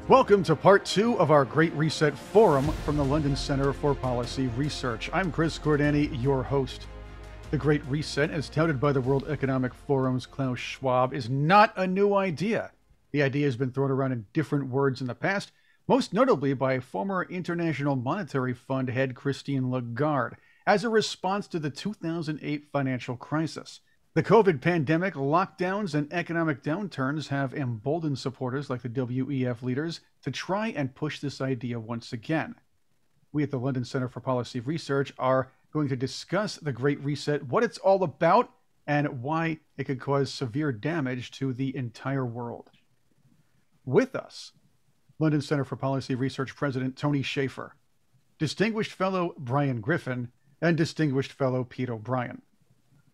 Welcome to part 2 of our Great Reset Forum from the London Centre for Policy Research. I'm Chris Cordani, your host. The Great Reset, as touted by the World Economic Forum's Klaus Schwab, is not a new idea. The idea has been thrown around in different words in the past, most notably by former International Monetary Fund head Christine Lagarde, as a response to the 2008 financial crisis. The COVID pandemic, lockdowns, and economic downturns have emboldened supporters like the WEF leaders to try and push this idea once again. We at the London Centre for Policy Research are going to discuss the Great Reset, what it's all about, and why it could cause severe damage to the entire world. With us, London Centre for Policy Research President Tony Shaffer, Distinguished Fellow Brian Griffin, and Distinguished Fellow Pete O'Brien.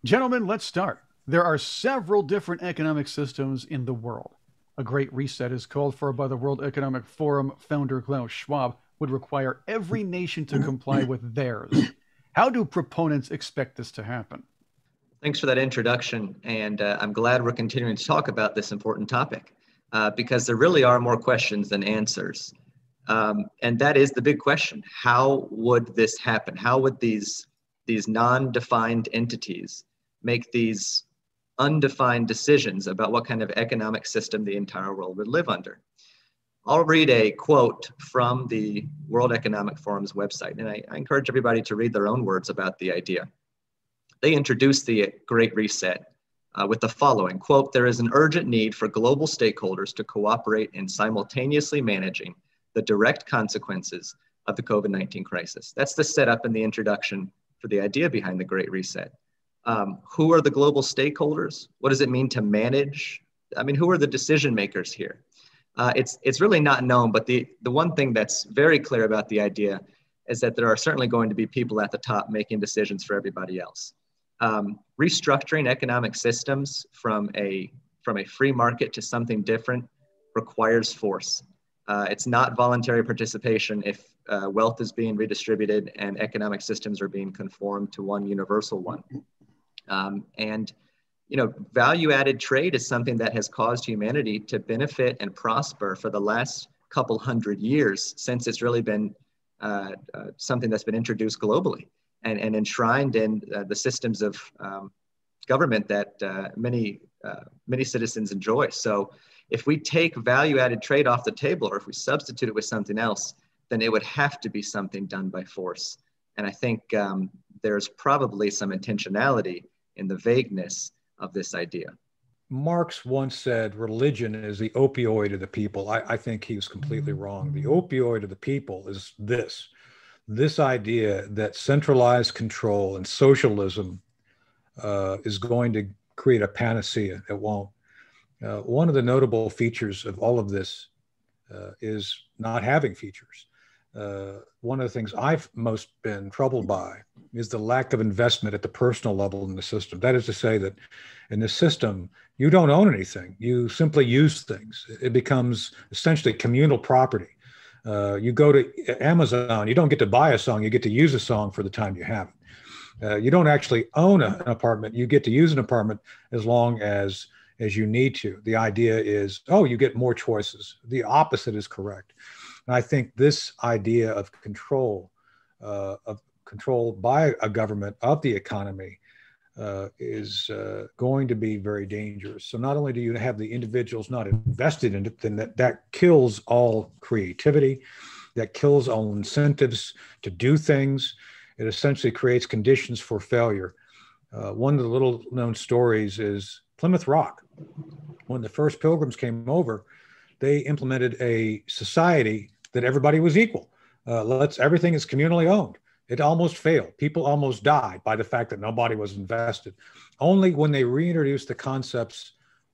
Gentlemen, let's start. There are several different economic systems in the world. A Great Reset is called for by the World Economic Forum founder Klaus Schwab would require every nation to comply with theirs. How do proponents expect this to happen? Thanks for that introduction, and I'm glad we're continuing to talk about this important topic because there really are more questions than answers. And that is the big question. How would this happen? How would these non-defined entities make these undefined decisions about what kind of economic system the entire world would live under? I'll read a quote from the World Economic Forum's website, and I encourage everybody to read their own words about the idea. They introduced the Great Reset with the following, quote, "There is an urgent need for global stakeholders to cooperate in simultaneously managing the direct consequences of the COVID-19 crisis." That's the setup and the introduction for the idea behind the Great Reset. Who are the global stakeholders? What does it mean to manage? I mean, who are the decision makers here? It's really not known, but the one thing that's very clear about the idea is that there are certainly going to be people at the top making decisions for everybody else. Restructuring economic systems from a free market to something different requires force. It's not voluntary participation if wealth is being redistributed and economic systems are being conformed to one universal one. And value-added trade is something that has caused humanity to benefit and prosper for the last couple hundred years since it's really been something that's been introduced globally and enshrined in the systems of government that many citizens enjoy. So if we take value-added trade off the table, or if we substitute it with something else, then it would have to be something done by force. And I think there's probably some intentionality in the vagueness of this idea. Marx once said religion is the opioid of the people. I think he was completely wrong. The opioid of the people is this idea that centralized control and socialism is going to create a panacea. It won't. One of the notable features of all of this is not having features. One of the things I've most been troubled by is the lack of investment at the personal level in the system. That is to say that in the system, you don't own anything. You simply use things. It becomes essentially communal property. You go to Amazon, you don't get to buy a song, you get to use a song for the time you have it. You don't actually own an apartment. You get to use an apartment as long as you need to. The idea is, you get more choices. The opposite is correct. And I think this idea of control by a government of the economy is going to be very dangerous. So not only do you have the individuals not invested in it, then that kills all creativity, that kills all incentives to do things. It essentially creates conditions for failure. One of the little known stories is Plymouth Rock. When the first pilgrims came over, they implemented a society that everybody was equal. Everything is communally owned. It almost failed. People almost died by the fact that nobody was invested. Only when they reintroduced the concepts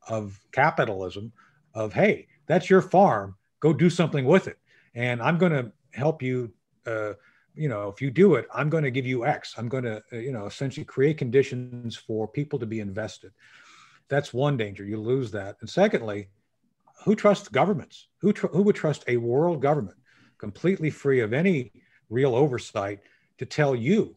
of capitalism, of, hey, that's your farm, go do something with it. And I'm going to help you, if you do it, I'm going to give you X. I'm going to, essentially create conditions for people to be invested. That's one danger. You lose that. And secondly, who trusts governments? Who would trust a world government completely free of any real oversight to tell you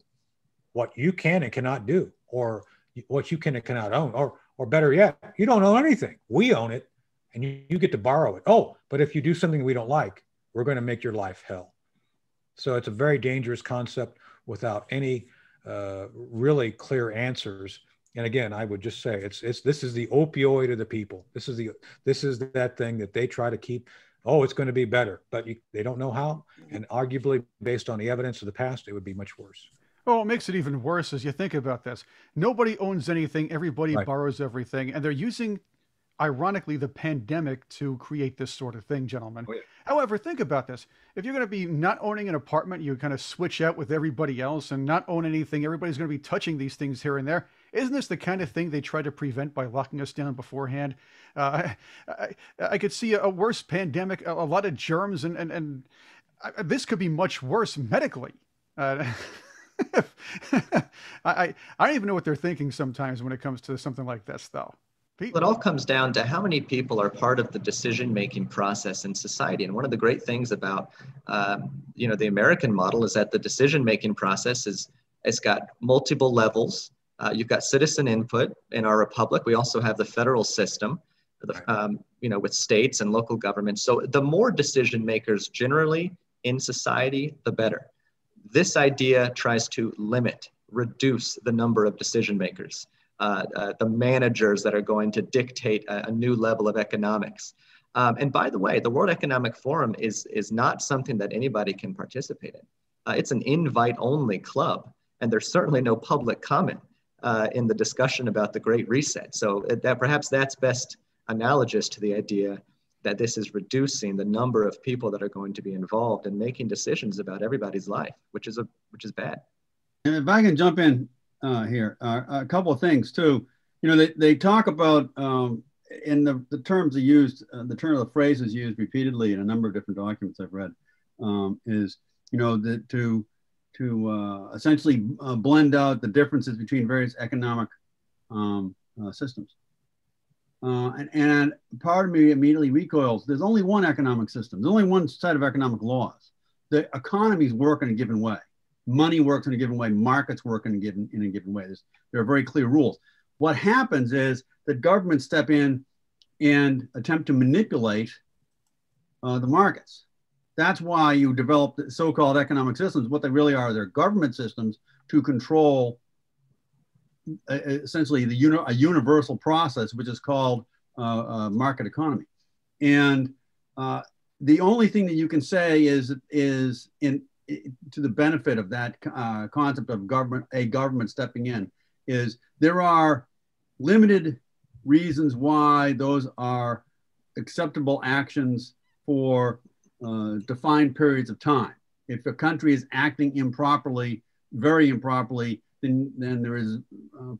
what you can and cannot do, or what you can and cannot own, or better yet, you don't own anything. We own it, and you get to borrow it. Oh, but if you do something we don't like, we're going to make your life hell. So it's a very dangerous concept without any really clear answers. And again, I would just say this is the opioid of the people. This is that thing that they try to keep. Oh, it's going to be better, but they don't know how. And arguably, based on the evidence of the past, it would be much worse. Oh, what makes it even worse is you think about this. Nobody owns anything. Everybody borrows everything. And they're using, ironically, the pandemic to create this sort of thing, gentlemen. Oh, yeah. However, think about this. If you're going to be not owning an apartment, you kind of switch out with everybody else and not own anything. Everybody's going to be touching these things here and there. Isn't this the kind of thing they try to prevent by locking us down beforehand? I could see a worse pandemic, a lot of germs, and this could be much worse medically. I don't even know what they're thinking sometimes when it comes to something like this, though. Pete? Well, it all comes down to how many people are part of the decision-making process in society. And one of the great things about, the American model is that the decision-making process it's got multiple levels. You've got citizen input in our republic. We also have the federal system, with states and local governments. So the more decision makers generally in society, the better. This idea tries to reduce the number of decision makers, the managers that are going to dictate a new level of economics. And by the way, the World Economic Forum is not something that anybody can participate in. It's an invite-only club, and there's certainly no public comment in the discussion about the Great Reset. So perhaps that's best analogous to the idea that this is reducing the number of people that are going to be involved in making decisions about everybody's life, which is bad. And if I can jump in here, a couple of things too. They talk about in the terms they used, the phrases used repeatedly in a number of different documents I've read is that to essentially blend out the differences between various economic systems. And part of me immediately recoils. There's only one economic system. There's only one set of economic laws. The economies work in a given way. Money works in a given way. Markets work in a given way. There are very clear rules. What happens is that governments step in and attempt to manipulate the markets. That's why you develop the so-called economic systems. What they really are, they're government systems to control essentially a universal process, which is called market economy. And the only thing that you can say is to the benefit of that concept of government stepping in is there are limited reasons why those are acceptable actions for defined periods of time. If a country is acting improperly, very improperly, then there is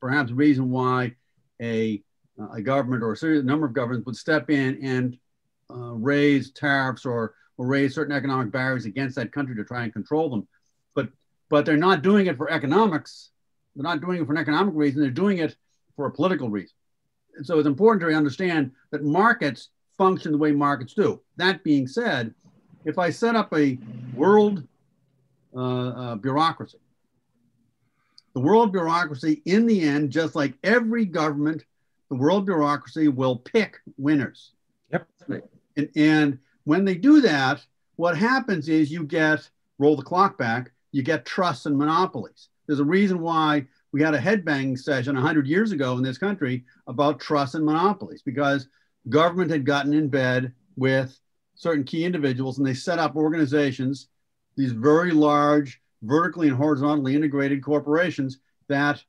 perhaps a reason why a government or a certain number of governments would step in and raise tariffs or raise certain economic barriers against that country to try and control them. But they're not doing it for economics. They're not doing it for an economic reason. They're doing it for a political reason. And so it's important to understand that markets function the way markets do. That being said, if I set up a world bureaucracy, the world bureaucracy, in the end, just like every government, the world bureaucracy will pick winners. Yep. And when they do that, what happens is you get, roll the clock back, you get trusts and monopolies. There's a reason why we had a headbanging session 100 years ago in this country about trusts and monopolies, because government had gotten in bed with certain key individuals and they set up organizations, these very large, vertically and horizontally integrated corporations that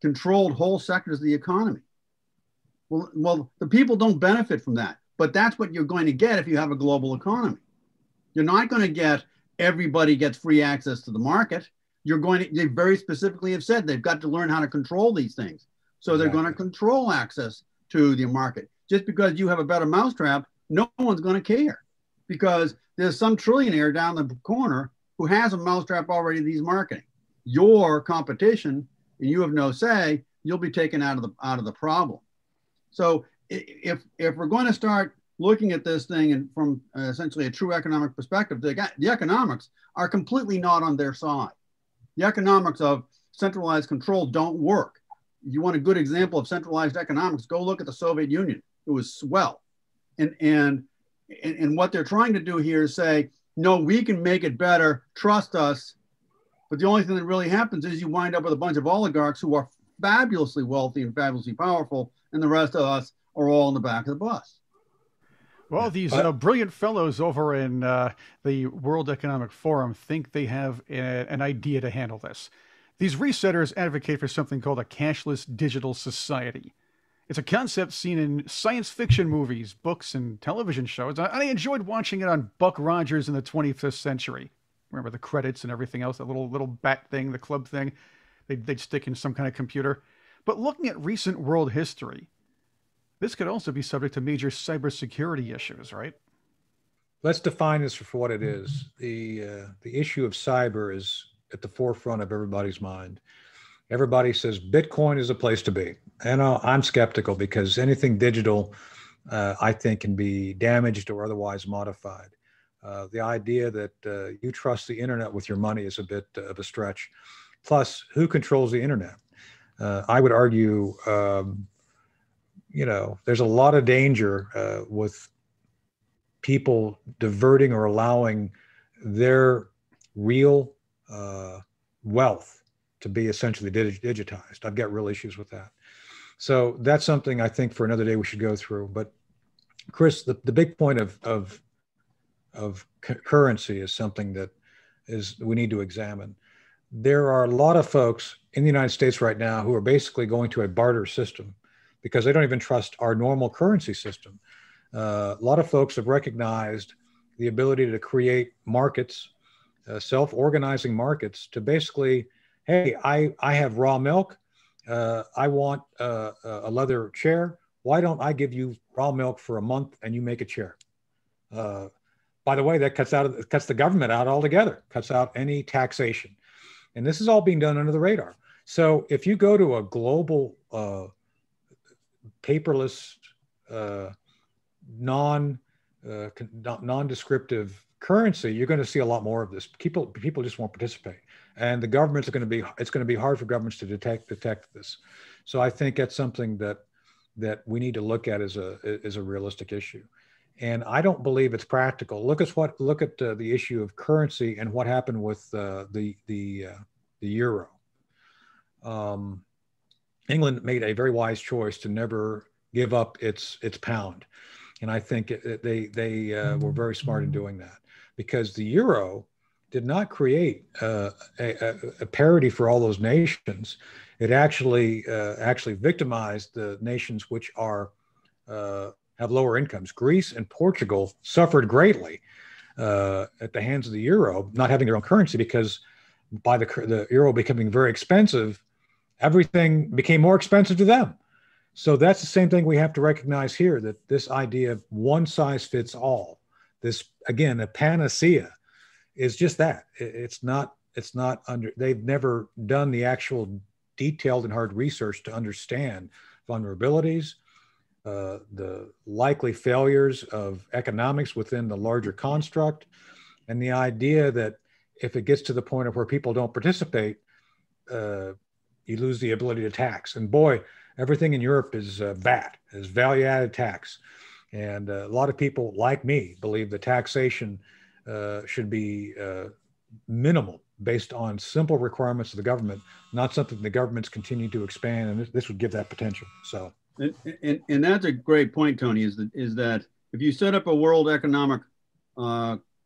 controlled whole sectors of the economy. Well, the people don't benefit from that, but that's what you're going to get if you have a global economy. You're not going to get everybody gets free access to the market. They very specifically have said they've got to learn how to control these things. So they're going to control access to the market. Just because you have a better mousetrap, no one's going to care, because there's some trillionaire down the corner who has a mousetrap already that he's marketing. Your competition, and you have no say, you'll be taken out of the problem. So if we're going to start looking at this thing and from essentially a true economic perspective, the economics are completely not on their side. The economics of centralized control don't work. If you want a good example of centralized economics, go look at the Soviet Union. It was swell. And what they're trying to do here is say, no, we can make it better, trust us. But the only thing that really happens is you wind up with a bunch of oligarchs who are fabulously wealthy and fabulously powerful, and the rest of us are all in the back of the bus. Well, these brilliant fellows over in the World Economic Forum think they have an idea to handle this. These resetters advocate for something called a cashless digital society. It's a concept seen in science fiction movies, books, and television shows. I enjoyed watching it on Buck Rogers in the 25th Century. Remember the credits and everything else, that little bat thing, the club thing, they'd stick in some kind of computer. But looking at recent world history, this could also be subject to major cybersecurity issues, right? Let's define this for what it is. The issue of cyber is at the forefront of everybody's mind. Everybody says Bitcoin is a place to be. And I'm skeptical because anything digital, I think, can be damaged or otherwise modified. The idea that you trust the internet with your money is a bit of a stretch. Plus, who controls the internet? I would argue, there's a lot of danger with people diverting or allowing their real wealth to be essentially digitized. I've got real issues with that. So that's something I think for another day we should go through. But Chris, the big point of currency is something that we need to examine. There are a lot of folks in the United States right now who are basically going to a barter system because they don't even trust our normal currency system. A lot of folks have recognized the ability to create markets, self-organizing markets to basically, hey, I have raw milk. I want a leather chair. Why don't I give you raw milk for a month and you make a chair? By the way, that cuts the government out altogether, cuts out any taxation. And this is all being done under the radar. So if you go to a global paperless, non-descriptive currency, you're going to see a lot more of this. People just won't participate, and the governments it's going to be hard for governments to detect this. So I think that's something that we need to look at as a realistic issue. And I don't believe it's practical. Look at the issue of currency and what happened with the euro. England made a very wise choice to never give up its pound, and I think they were very smart in doing that, because the euro did not create a parity for all those nations. It actually victimized the nations which have lower incomes. Greece and Portugal suffered greatly at the hands of the euro, not having their own currency, because by the euro becoming very expensive, everything became more expensive to them. So that's the same thing we have to recognize here, that this idea of one size fits all, this, again, a panacea, is just that. It's not they've never done the actual detailed and hard research to understand vulnerabilities, the likely failures of economics within the larger construct, and the idea that if it gets to the point of where people don't participate, you lose the ability to tax. And boy, everything in Europe is VAT, is value-added tax. And a lot of people like me believe the taxation should be minimal, based on simple requirements of the government, not something the governments continue to expand. And this would give that potential. So. And that's a great point, Tony, is that if you set up a World Economic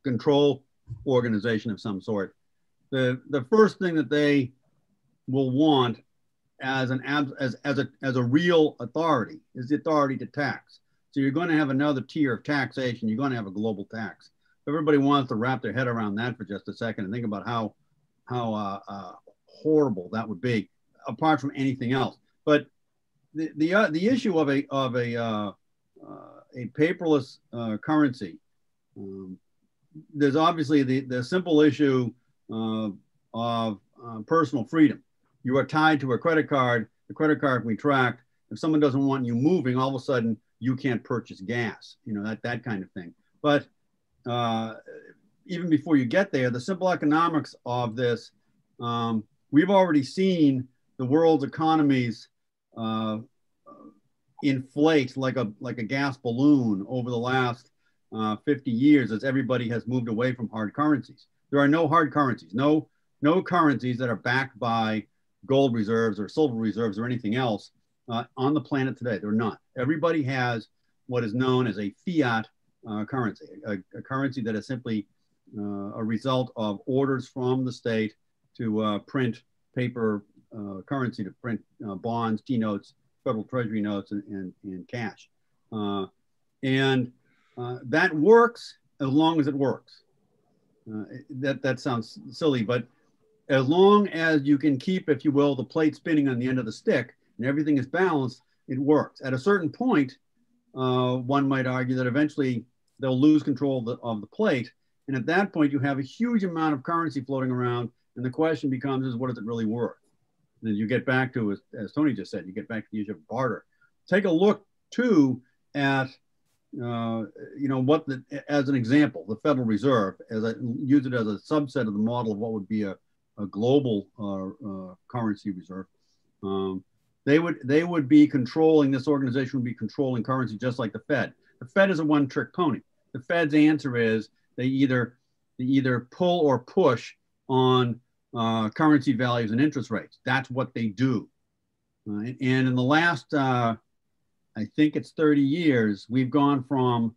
Control Organization of some sort, the first thing that they will want as a real authority is the authority to tax. So you're going to have another tier of taxation. You're going to have a global tax. Everybody wants to wrap their head around that for just a second and think about how horrible that would be, apart from anything else. But the issue of a paperless currency, there's obviously the simple issue of personal freedom. You are tied to a credit card. The credit card can be tracked. If someone doesn't want you moving, all of a sudden you can't purchase gas. That kind of thing. But even before you get there, the simple economics of this, we've already seen the world's economies inflate like a gas balloon over the last 50 years as everybody has moved away from hard currencies. There are no hard currencies, no currencies that are backed by gold reserves or silver reserves or anything else on the planet today. There are none. Everybody has what is known as a fiat currency, a currency that is simply a result of orders from the state to print paper currency, to print bonds, T-notes, federal treasury notes, and cash. That works as long as it works. That sounds silly, but as long as you can keep, if you will, the plate spinning on the end of the stick and everything is balanced, it works. At a certain point, one might argue that eventually they'll lose control of the plate. And at that point, you have a huge amount of currency floating around. And the question becomes, is what is it really worth? And you get back to, as Tony just said, you get back to the issue of barter. Take a look, too, at, as an example, the Federal Reserve, as I use it as a subset of the model of what would be a global currency reserve. They would be controlling, this organization would be controlling currency just like the Fed. The Fed is a one-trick pony. The Fed's answer is they either pull or push on currency values and interest rates. That's what they do. And in the last, I think it's 30 years, we've gone from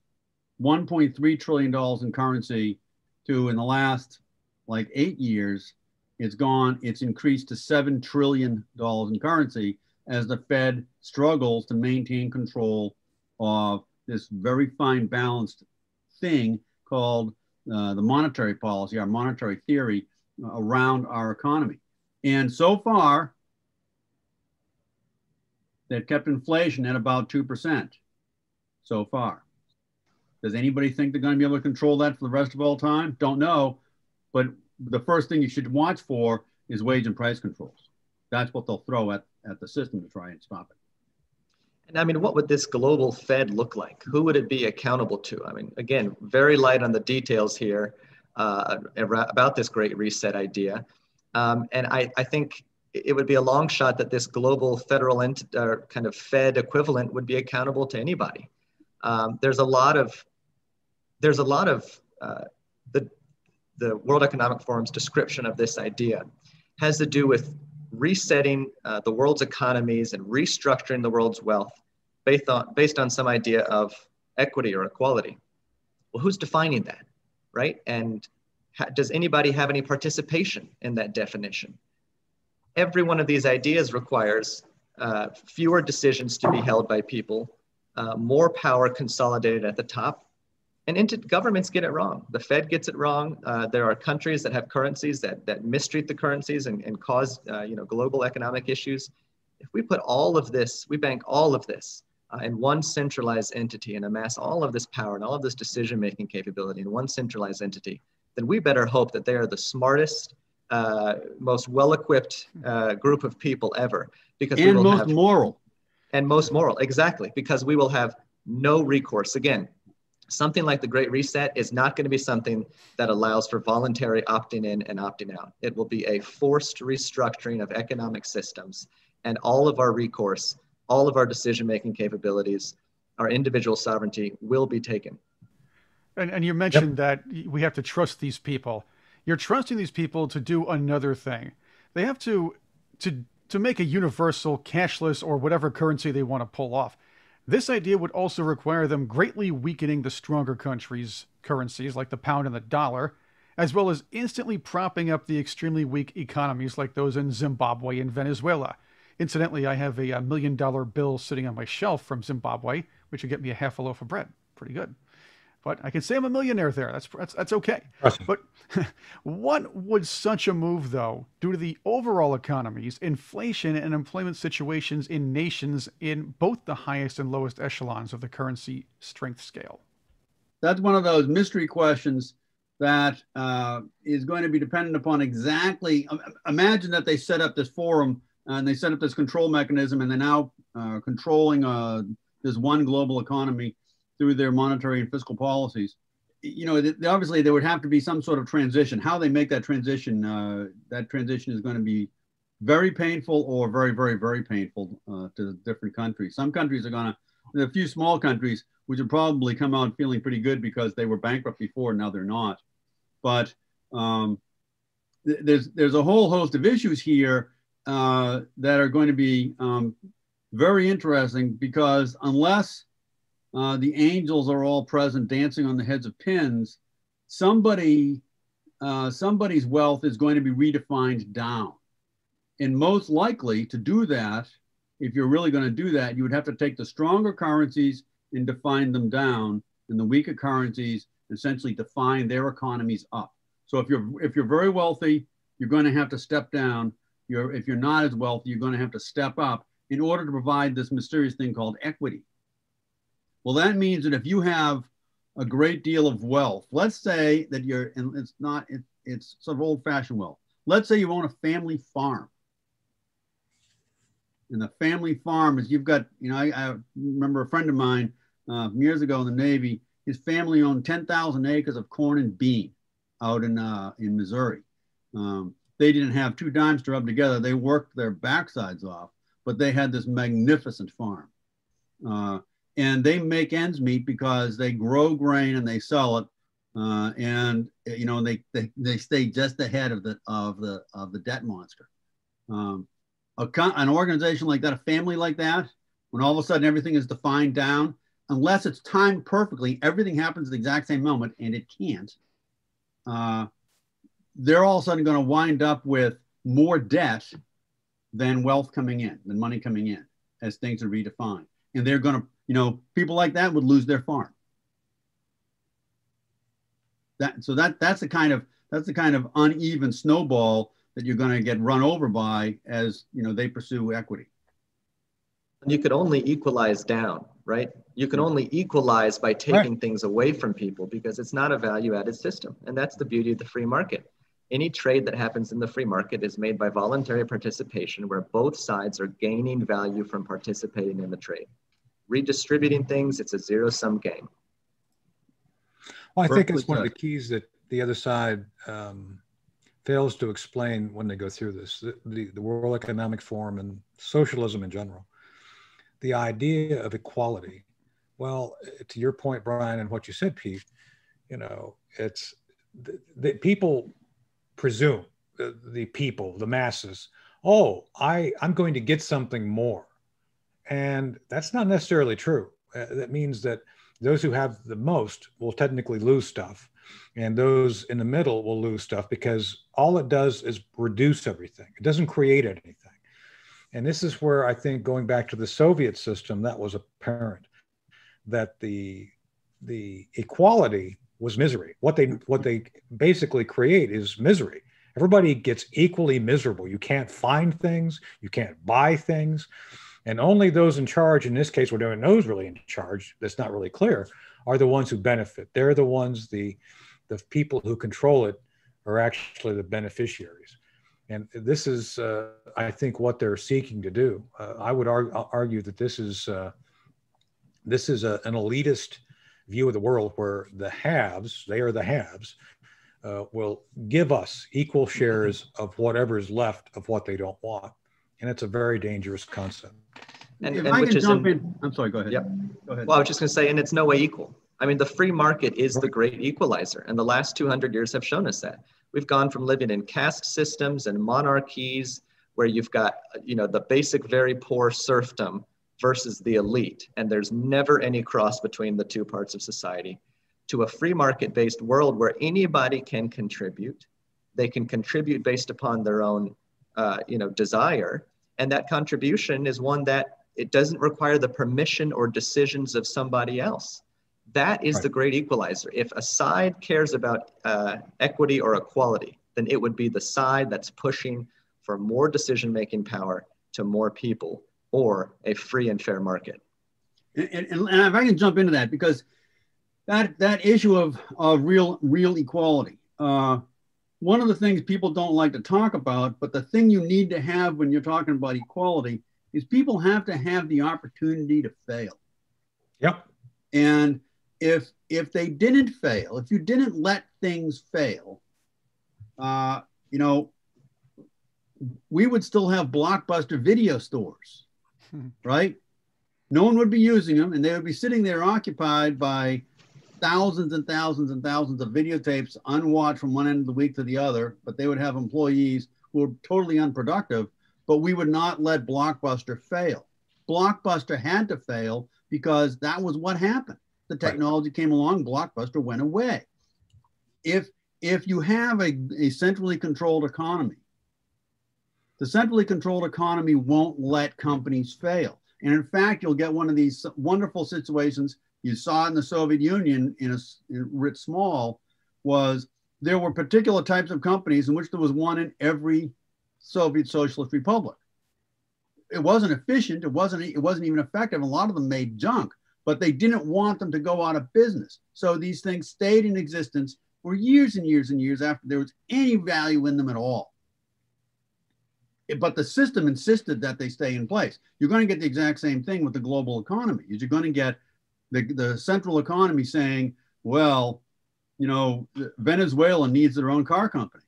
$1.3 trillion in currency to, in the last like 8 years, it's increased to $7 trillion in currency as the Fed struggles to maintain control of this very fine balanced thing called the monetary policy, our monetary theory around our economy. And so far, they've kept inflation at about 2% so far. Does anybody think they're going to be able to control that for the rest of all time? Don't know. But the first thing you should watch for is wage and price controls. That's what they'll throw at the system to try and stop it. And I mean, what would this global Fed look like? Who would it be accountable to? I mean, again, very light on the details here about this Great Reset idea. And I think it would be a long shot that this global federal kind of Fed equivalent would be accountable to anybody. There's a lot of the World Economic Forum's description of this idea has to do with resetting the world's economies and restructuring the world's wealth based on some idea of equity or equality. Well, who's defining that, right? And does anybody have any participation in that definition? Every one of these ideas requires fewer decisions to be held by people, more power consolidated at the top, and governments get it wrong. The Fed gets it wrong. There are countries that have currencies that mistreat the currencies and cause global economic issues. If we put all of this, we bank all of this in one centralized entity and amass all of this power and all of this decision-making capability in one centralized entity, then we better hope that they are the smartest, most well-equipped group of people ever. Because and most moral. And most moral, exactly, because we will have no recourse. Again, something like the Great Reset is not going to be something that allows for voluntary opting in and opting out. It will be a forced restructuring of economic systems, and all of our recourse, all of our decision-making capabilities, our individual sovereignty will be taken. And you mentioned that we have to trust these people. You're trusting these people to do another thing. They have to make a universal cashless or whatever currency they want to pull off. This idea would also require them greatly weakening the stronger countries' currencies like the pound and the dollar, as well as instantly propping up the extremely weak economies like those in Zimbabwe and Venezuela. Incidentally, I have a $1 million bill sitting on my shelf from Zimbabwe, which would get me a half a loaf of bread. Pretty good. But I can say I'm a millionaire there. That's okay. Awesome. But what would such a move, though, do to the overall economies, inflation, and employment situations in nations in both the highest and lowest echelons of the currency strength scale? That's one of those mystery questions that is going to be dependent upon exactly. Imagine that they set up this forum and they set up this control mechanism, and they're now controlling this one global economy through their monetary and fiscal policies. Obviously there would have to be some sort of transition. How they make that transition is going to be very painful or very, very, very painful to the different countries. Some countries are going to, there are a few small countries which will probably come out feeling pretty good because they were bankrupt before, now they're not. But there's a whole host of issues here that are going to be very interesting, because unless the angels are all present dancing on the heads of pins, somebody's wealth is going to be redefined down. And most likely to do that, if you're really going to do that, you would have to take the stronger currencies and define them down, and the weaker currencies essentially define their economies up. So if you're very wealthy, you're going to have to step down. If you're not as wealthy, you're going to have to step up in order to provide this mysterious thing called equity. Well, that means that if you have a great deal of wealth, let's say that it's sort of old-fashioned wealth. Let's say you own a family farm. And the family farm is, you've got, I remember a friend of mine years ago in the Navy, his family owned 10,000 acres of corn and bean out in Missouri. They didn't have 2 dimes to rub together. They worked their backsides off, but they had this magnificent farm. And they make ends meet because they grow grain and they sell it. And they stay just ahead of the debt monster. An organization like that, a family like that, when all of a sudden everything is defined down, unless it's timed perfectly, everything happens at the exact same moment, and it can't. They're all of a sudden going to wind up with more debt than wealth coming in, than money coming in, as things are redefined. And they're going to, people like that would lose their farm. That's the kind of uneven snowball that you're going to get run over by as they pursue equity. You could only equalize down, right? You can only equalize by taking things away from people, because it's not a value-added system. And that's the beauty of the free market. Any trade that happens in the free market is made by voluntary participation, where both sides are gaining value from participating in the trade. Redistributing things, it's a zero-sum game. Well, I think it's one of the keys that the other side fails to explain when they go through this, the World Economic Forum and socialism in general. The idea of equality. Well, to your point, Brian, and what you said, Pete, it's the people presume, the people, the masses, I'm going to get something more. And that's not necessarily true. That means that those who have the most will technically lose stuff, and those in the middle will lose stuff, because all it does is reduce everything. It doesn't create anything. And this is where I think, going back to the Soviet system, that was apparent, that the equality was misery. What they basically create is misery. Everybody gets equally miserable. You can't find things, you can't buy things, and only those in charge, in this case, where no one knows really in charge, that's not really clear, are the ones who benefit. They're the ones, the people who control it are actually the beneficiaries. And this is, I think, what they're seeking to do. I would argue that this is an elitist view of the world, where the haves, they are the haves, will give us equal shares of whatever is left of what they don't want. And it's a very dangerous concept. And I can jump in. I'm sorry, go ahead. Yep. Go ahead. Well, I was just going to say, and it's no way equal. I mean, the free market is the great equalizer, and the last 200 years have shown us that. We've gone from living in caste systems and monarchies, where you've got, the basic, very poor serfdom versus the elite, and there's never any cross between the two parts of society, to a free market-based world where anybody can contribute. They can contribute based upon their own, desire, and that contribution is one that it doesn't require the permission or decisions of somebody else. That is the great equalizer. If a side cares about equity or equality, then it would be the side that's pushing for more decision-making power to more people, or a free and fair market. And if I can jump into that, because that issue of real equality, one of the things people don't like to talk about, but the thing you need to have when you're talking about equality, is people have to have the opportunity to fail. Yep. And if they didn't fail, if you didn't let things fail, we would still have Blockbuster video stores, right? No one would be using them, and they would be sitting there occupied by thousands and thousands and thousands of videotapes unwatched from one end of the week to the other, but they would have employees who were totally unproductive, but we would not let Blockbuster fail. Blockbuster had to fail because that was what happened. The technology came along, Blockbuster went away. If you have a centrally controlled economy, the centrally controlled economy won't let companies fail. And in fact, you'll get one of these wonderful situations you saw in the Soviet Union in writ small, was there were particular types of companies in which there was one in every Soviet Socialist Republic. It wasn't efficient. It wasn't even effective. A lot of them made junk, but they didn't want them to go out of business. So these things stayed in existence for years and years and years after there was any value in them at all. But the system insisted that they stay in place. You're going to get the exact same thing with the global economy. You're going to get the central economy saying, well, you know, Venezuela needs their own car company.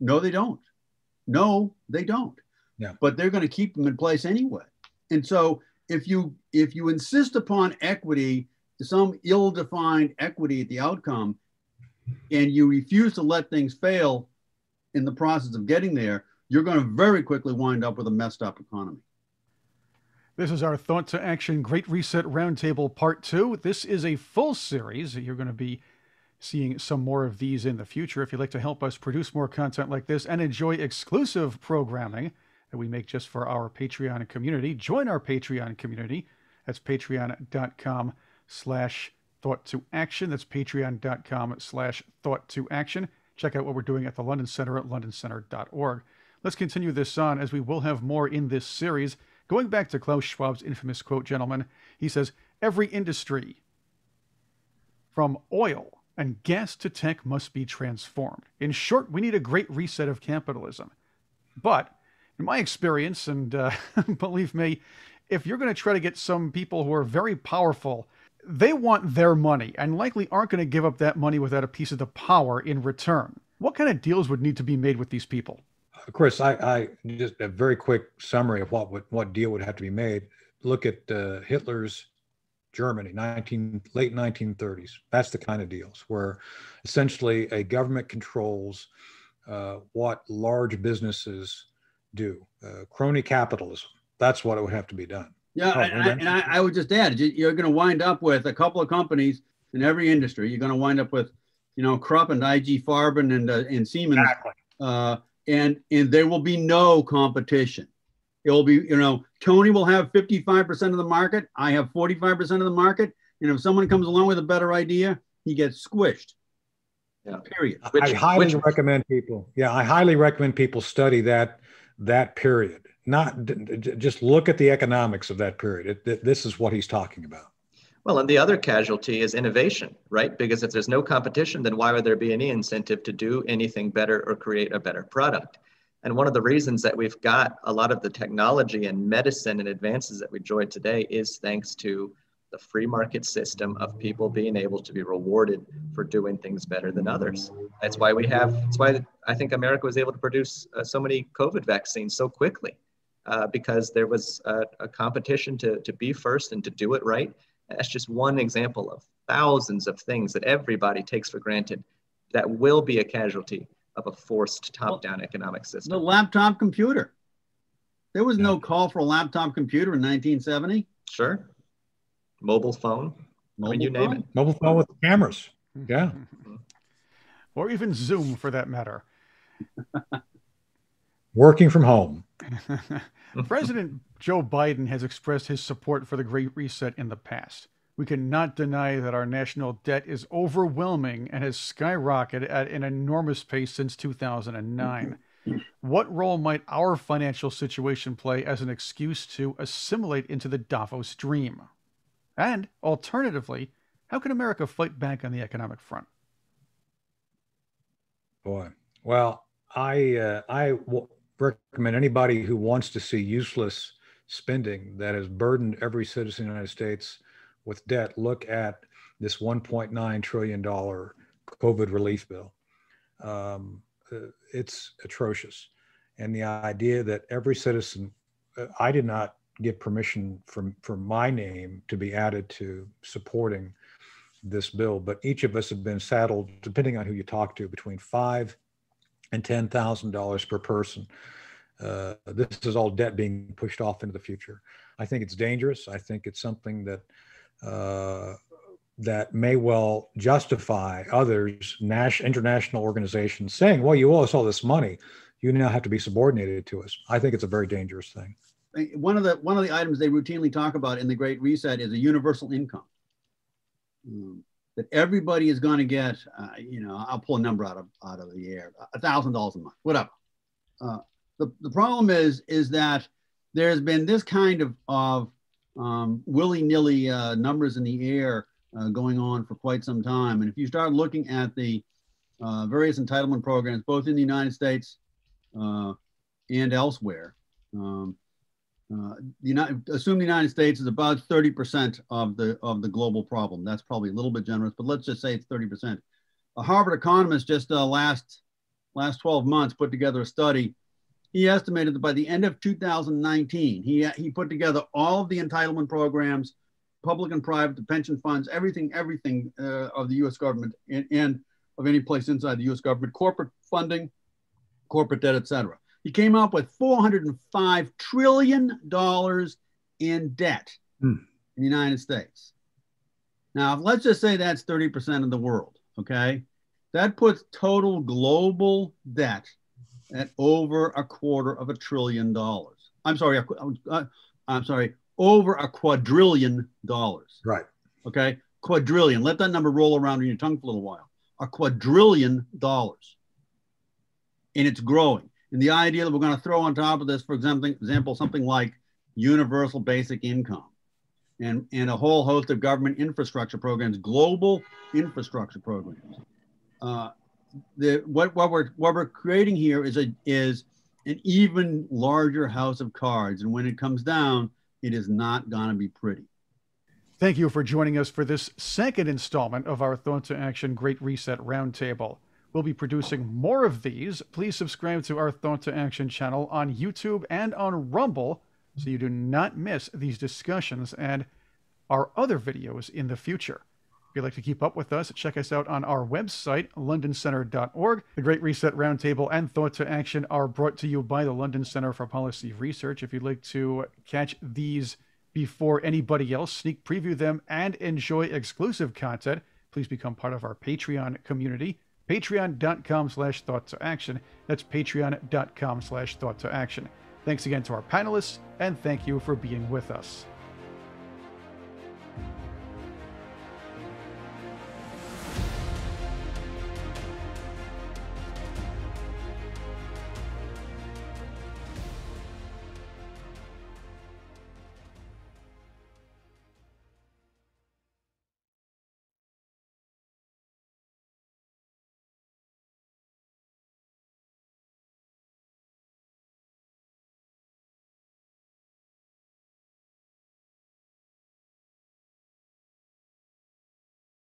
No, they don't. No, they don't. Yeah. But they're going to keep them in place anyway. And so if you insist upon equity, some ill-defined equity at the outcome, and you refuse to let things fail in the process of getting there, you're going to very quickly wind up with a messed up economy. This is our Thought to Action Great Reset Roundtable Part 2. This is a full series. You're going to be seeing some more of these in the future. If you'd like to help us produce more content like this and enjoy exclusive programming that we make just for our Patreon community, join our Patreon community. That's patreon.com/thought-to-action. That's patreon.com/thought-to-action. Check out what we're doing at the London Center at londoncenter.org. Let's continue this on, as we will have more in this series. Going back to Klaus Schwab's infamous quote, gentlemen, he says, every industry from oil and gas to tech must be transformed. In short, we need a great reset of capitalism. But in my experience, and believe me, if you're going to try to get some people who are very powerful, they want their money and likely aren't going to give up that money without a piece of the power in return. What kind of deals would need to be made with these people? Chris, I just a very quick summary of what deal would have to be made. Look at Hitler's Germany, late 1930s. That's the kind of deals where essentially a government controls what large businesses do. Crony capitalism. That's what it would have to be done. Yeah, I would just add, you're going to wind up with a couple of companies in every industry. You're going to wind up with, you know, Krupp and IG Farben and Siemens. Exactly. And there will be no competition. It will be, you know, Tony will have 55% of the market. I have 45% of the market. And if someone comes along with a better idea, he gets squished. Yeah. Period. I highly recommend people study that period. Not just look at the economics of that period. This is what he's talking about. Well, and the other casualty is innovation, right? Because if there's no competition, then why would there be any incentive to do anything better or create a better product? And one of the reasons that we've got a lot of the technology and medicine and advances that we enjoy today is thanks to the free market system of people being able to be rewarded for doing things better than others. That's why I think America was able to produce so many COVID vaccines so quickly, because there was a competition to be first and to do it right. That's just one example of thousands of things that everybody takes for granted that will be a casualty of a forced top-down economic system. The laptop computer. There was no call for a laptop computer in 1970. Sure. Mobile phone. You name it. Mobile phone with cameras. Yeah. Or even Zoom, for that matter. Working from home. President Joe Biden has expressed his support for the Great Reset in the past. We cannot deny that our national debt is overwhelming and has skyrocketed at an enormous pace since 2009. What role might our financial situation play as an excuse to assimilate into the Davos Dream? And alternatively, how can America fight back on the economic front? Boy, well, I recommend anybody who wants to see useless spending that has burdened every citizen in the United States with debt, look at this $1.9 trillion COVID relief bill. It's atrocious. and the idea that every citizen, I did not get permission for my name to be added to supporting this bill, but each of us have been saddled, depending on who you talk to, between $5,000 and $10,000 per person. This is all debt being pushed off into the future. I think it's dangerous. I think it's something that that may well justify others, international organizations, saying, well, you owe us all this money. You now have to be subordinated to us. I think it's a very dangerous thing. One of the items they routinely talk about in the Great Reset is a universal income. That everybody is going to get, I'll pull a number out of the air, $1,000 a month, whatever. The problem is that there's been this kind of willy-nilly numbers in the air going on for quite some time. And if you start looking at the various entitlement programs, both in the United States and elsewhere, assume the United States is about 30% of the global problem. That's probably a little bit generous, but let's just say it's 30%. A Harvard economist just last 12 months put together a study. He estimated that by the end of 2019, he put together all of the entitlement programs, public and private, the pension funds, everything of the U.S. government and of any place inside the U.S. government, corporate funding, corporate debt, et cetera. He came up with $405 trillion in debt in the United States. Now, let's just say that's 30% of the world, okay? That puts total global debt at over $250 billion. Over $2 quadrillion. Right. Okay, quadrillion. Let that number roll around in your tongue for a little while. $2 quadrillion. And it's growing. And the idea that we're going to throw on top of this, for example, something like universal basic income and a whole host of government infrastructure programs, global infrastructure programs. What we're creating here is an even larger house of cards. And when it comes down, it is not going to be pretty. Thank you for joining us for this second installment of our Thought to Action Great Reset Roundtable. We'll be producing more of these. Please subscribe to our Thought to Action channel on YouTube and on Rumble so you do not miss these discussions and our other videos in the future. If you'd like to keep up with us, check us out on our website, londoncenter.org. The Great Reset Roundtable and Thought to Action are brought to you by the London Center for Policy Research. If you'd like to catch these before anybody else, sneak preview them, and enjoy exclusive content, please become part of our Patreon community. Patreon.com/thought-to-action. That's patreon.com/thought-to-action. Thanks again to our panelists, and thank you for being with us.